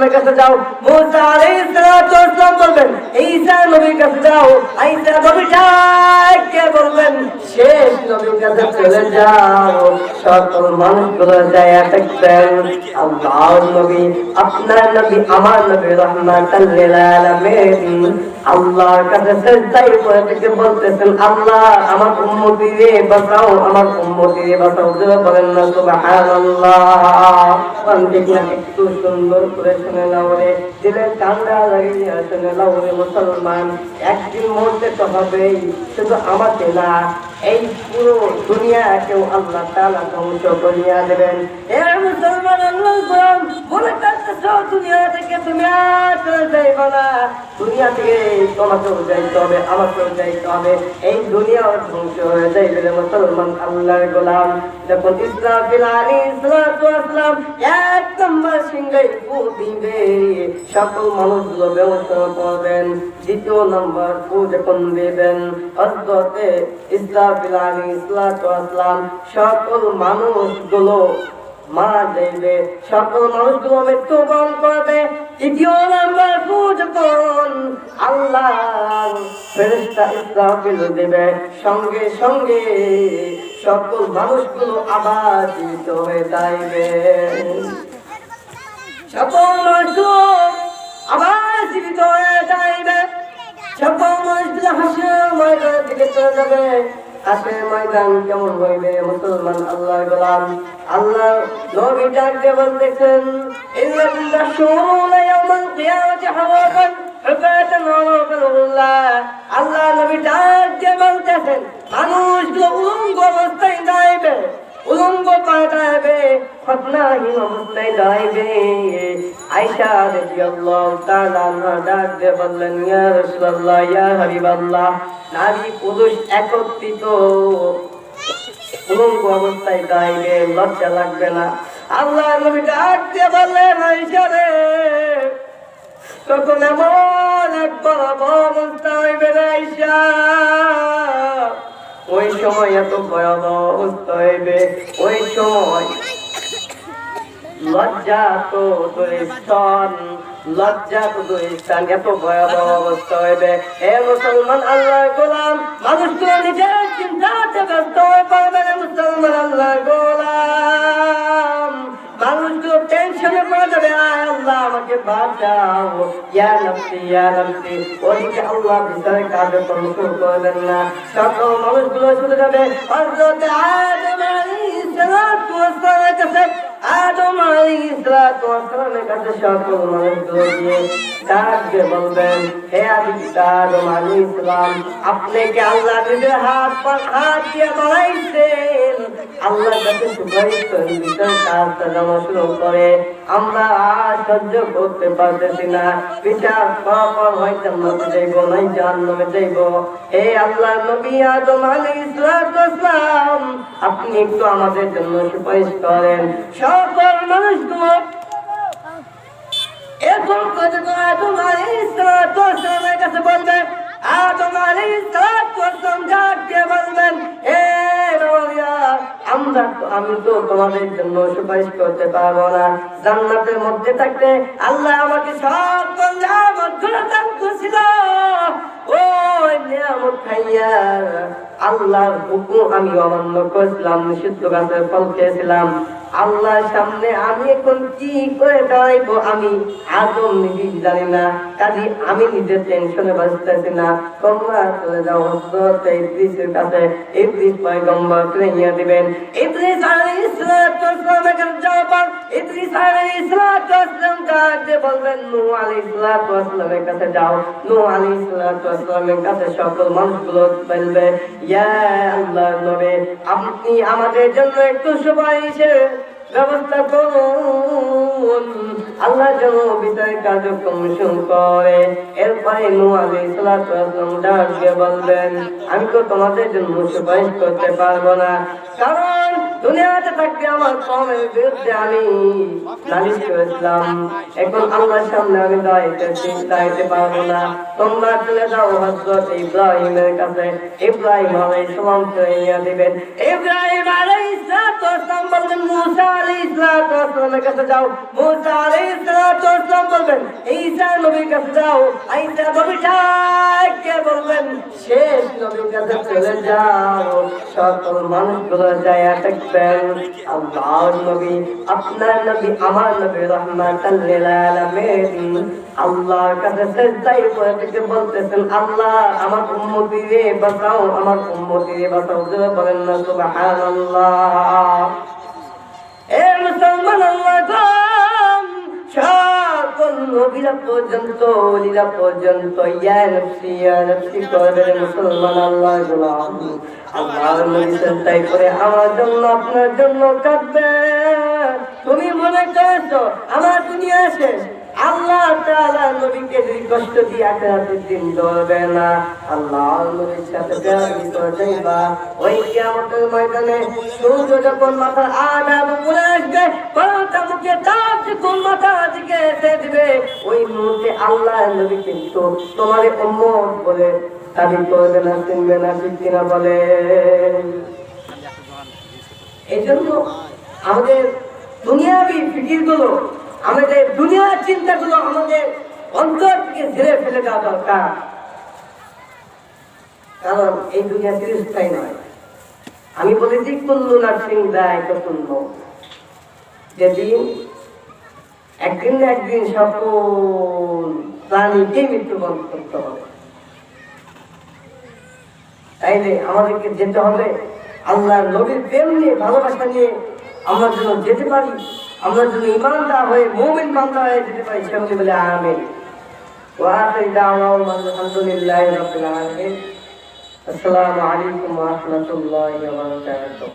সালামের কাছে যাও। মুসা আলাইহিস সালাম বলবেন ঈসা নবীর কাছে যাও। ঈসা নবী কে বলবেন শেষ নবীর কাছে চলে যাও। সকল মানুষগুলো যায় দেখবেন আল্লাহর নবী, আপনার নবী, আমার নবী রাহমাতাল লিল আলামিন আল্লাহর কাছে সিজদায় পড়ে থেকে বলতেছেন আল্লাহ আমার উম্মতিরে বাঁচাও, আমার উম্মতিরে বাঁচাও। বলেন না সুবহানাল্লাহ। একটু সুন্দর করে শুনে নাও রে, দিলের ঠান্ডা লাগিয়ে শুনে নাও রে মুসলমান। একদিন মরতে তো হবেই, শুধু আমাকে না এই পুরো দুনিয়াকেও আল্লাহ তাআলা ধ্বংস করিয়া দেবেন। এ মুসলমান আল্লাহ কোরআন বলে কাটতেছ দুনিয়া থেকে তুমি আর চলে যাইবা না। দুনিয়া থেকে তোমাকেও যাইতে হবে, আমাকেও যাইতে হবে। এই দুনিয়াও ধ্বংস হয়ে যাইবে রে মুসলমান আল্লাহর গোলাম। যখন ইসরাফিল আলাইহিস সালাম এক নম্বর সিংহায় ফু দিবে, সকল মানুষগুলো ব্যবস্থা করবেন। দ্বিতীয় নম্বর ফু যখন দিবেন হযরতে ইসরাফিল আলাইহিস সালাম সকল মানুষগুলো মারা যাইবে, সকল মানুষগুলো মৃত্যুবরণ করবে। তৃতীয় নম্বর ফু যখন আল্লাহ ফেরেশতা ইসরাফিল দেবে, সঙ্গে সঙ্গে সকল মানুষগুলো আবার জীবিত হয়ে যাইবে। সকল মানুষগুলো আবার জীবিত হয়ে যাইবে, সকল মানুষগুলো হাসির ময়দানের দিকে চলে যাবে। হাসির ময়দান কেমন হইবে মুসলমান আল্লাহর গোলাম? আল্লাহ নবী ডাকতে বলতেছেন ইন্নাল্লাহ শুরুনা ইয়াউমাল কিয়ামাতি হাওয়াকান হুকাতান ওয়া আল্লাহ নবী ডাকতে বলতেছেন মানুষগুলো উলঙ্গ অবস্থায় যাইবে, উলঙ্গ পাঠাবে, খতনাহীন অবস্থায় যাইবে। আয়েশা রাদিয়াল্লাহু তাআলা আনহা ডাকতে বললেন ইয়া রাসূলুল্লাহ, ইয়া হাবিবাল্লাহ, নারী পুরুষ একত্রিত উলঙ্গ অবস্থায় যাইবে, লজ্জা লাগবে না? আল্লাহ নবী ডাকতে বললেন আয়েশা রে, তখন এমন এক বড় অবস্থা হইবে আয়েশা, ওই সময় এত ভয়াবহ অবস্থা হইবে, ওই সময় লজ্জা তো দুইস্থান, লজ্জা তো দুইস্থান, এত ভয়াবহ অবস্থা হইবে। হে মুসলমান আল্লাহর গোলাম, মানুষগুলো নিজের চিন্তাতে ব্যস্ত হয়ে পড়বে না মুসলমান আল্লাহর গোলাম। মানুষগুলো টেনশনে পড়ে যাবে, আয় আল্লাহ আমাকে বাঁচাও, ইয়া নফসি ইয়া নফসি। ওদিকে আল্লাহ ভিতরে কার্যক্রম শুরু করবেন না, সকল মানুষগুলো শুরু যাবে হযরত আদম আলাইহিস সালামের কাছে। আদম আলাইহিস সালামের কাছে সকল মানুষগুলো গিয়ে ডাকবে বলবেন হে আদম আলাইহিস সালাম, আপনি কি আল্লাহ নিজের হাত দিয়ে বানাইছেন? আল্লাহর কাছে সুপারিশ করেন, ভিতরে কাজটা জমা শুরু করে আমরা আর সহ্য করতে পারতেছি না, বিচার পর হয় জান্নাতে যাইব নাই জাহান্নামে যাইব। হে আল্লাহর নবী আদম আলাইহিস সালাম, আপনি একটু আমাদের জন্য সুপারিশ করেন। সকল মানুষগুলো এরকম কথা আদম আলাইহিস সালামের কাছে বলবেন। আদম আলাইহিস সালাম ডাকতে বলবেন হে নবীরা, আমি তো তোমাদের জন্য সুপারিশ করতে পারবো না। জান্নাতের মধ্যে থাকতে আল্লাহ আমাকে সকল নিয়ামতগুলো দান করেছিল, ওই নিয়ামত খাইয়া আল্লাহর হুকুম আমি অমান্য করেছিলাম, নিষিদ্ধ গাছের ফল খেয়েছিলাম। আল্লাহর সামনে আমি এখন কি করে দাঁড়াইবো আমি আদম নিজেই জানি না, কাজে আমি নিজের টেনশনে বাঁচতেছি না। তোমরা চলে যাও হযরত ইদ্রিসের কাছে, ইদ্রিস পয়গম্বর নিয়ে দিবেন। ইদ্রিস আলাইহিস সালামের কাছে যাওয়ার পর ইদ্রিস আলাইহিস সালাম ডাকতে বলবেন নূহ আলাইহিস সালামের কাছে যাও। নূহ আলাইহিস সালামের কাছে সকল মানুষগুলো বলবে ইয়া আল্লাহর নবী, আপনি আমাদের জন্য একটু সুপারিশের ব্যবস্থা করুন। আল্লাহ যেন ভিতরে কার্যক্রম শুরু করে। এরপরে নূহ আলাইহিস সালাম ডাকতে বলবেন আমি তো তোমাদের জন্য সুপারিশ করতে পারবো না, কারণ দুনিয়াতে থাকতে আমার কওমের বিরুদ্ধে আমি নালিশ করেছিলাম, এখন আল্লাহর সামনে আমি দাঁড়াইতে পারবো না। তোমরা চলে যাও হযরত ইব্রাহিমের কাছে, ইব্রাহিম আলাইহিস সালাম নিয়ে দিবেন। ইব্রাহিম আলাইহিস সালাম বললেন মুসা আলাইহিস আলাইহিসসালামের কাছে যাও, মুসা আলাইহিসসালাম বলবেন ঈসা নবীর কাছে যাও, ঈসা নবী ডাককে বলবেন শেষ নবীর কাছে চলে যাও। সকল মানুষগুলো যায় দেখবেন আল্লাহর নবী, আপনার নবী, আমার নবী রাহমাতাল লিল আলামিন আল্লাহর কাছে সিজদায় পড়ে থেকে বলতেছেন আল্লাহ আমার উম্মতিরে বাঁচাও, আমার উম্মতিরে বাঁচাও। জোরে বলেন না সুবহানাল্লাহ। এ মুসলমান আল্লাহ সকল নবীরা পর্যন্ত ওলিরা পর্যন্ত ইয়া নফসি করবেন মুসলমান আল্লাহ গোলাম। আল্লাহর নবী সিজদায় পড়ে আমার জন্য আপনার জন্য কাঁদবে। তুমি মনে করছো আমার দুনিয়া শেষ, আল্লাহ তাআলা নবীকে যদি কষ্ট দিয়ে আখিরাতের দিন ধরবে না, আল্লাহর নবীর সাথে বেয়াদবি করে যাইবা। ওই কিয়ামতের ময়দানে সূর্য যখন মাথার আধা উপরে আসবে, পাঁচটা মুখে তাপ যখন মাথা দিকে এসে দিবে, ওই মুহূর্তে আল্লাহর নবী কিন্তু তোমার উম্মত বলে দাবি করবে না, চিনবে না, ঠিক কিনা বলে। এই জন্য আমাদের দুনিয়াবি ফিকিরগুলো, আমাদের দুনিয়ার চিন্তাগুলো আমাদের অন্তর থেকে ঝেড়ে ফেলে দেওয়া দরকার। কারণ এই দুনিয়া চিরস্থায়ী নয়। আমি বলেছি কুল্লু নাফসিন যায়কাতুল মউত, যেদিন একদিন না একদিন সকল প্রাণীকে মৃত্যুবরণ করতে হবে। তাইলে আমাদেরকে যেতে হবে আল্লাহর নবীর প্রেম নিয়ে, ভালোবাসা নিয়ে আমরা যেন যেতে পারি, আমরা যেন ইমানদার হয়ে মুমিন বান্দা হয়ে যেতে পারি। সেগুলি বলে আমিন। ওয়া আখিরু দাওয়ানা আলহামদুলিল্লাহি রাব্বিল আলামিন। আসসালামু আলাইকুম ওয়া রাহমাতুল্লাহি ওয়া বারাকাতুহু।